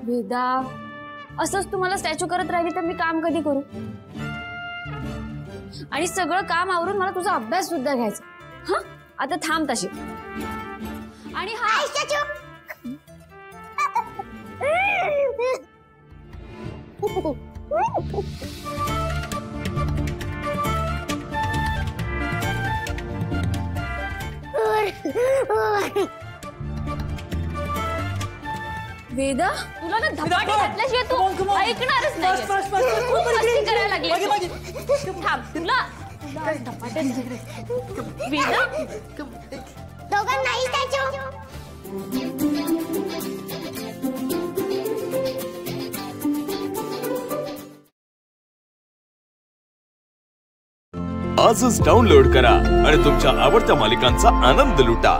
वेदा, असंच तुम्हाला स्टॅच्यू करत राहिली तर मी काम कधी करू? आणि सगळं काम आवरून मला तुझा अभ्यास सुद्धा घ्यायचा. हा, आता थांब तशी. आणि हा वेदा, तुला ना धपाटे घातल्याशिवाय तू ऐकणारच नाही. खूप मस्ती करायला लागली. थांब, तुला धपाटे. वेदा, दोघांनाही स्टॅच्यू. आजच डाउनलोड करा आणि तुमच्या आवडत्या मालिकांचा आनंद लुटा.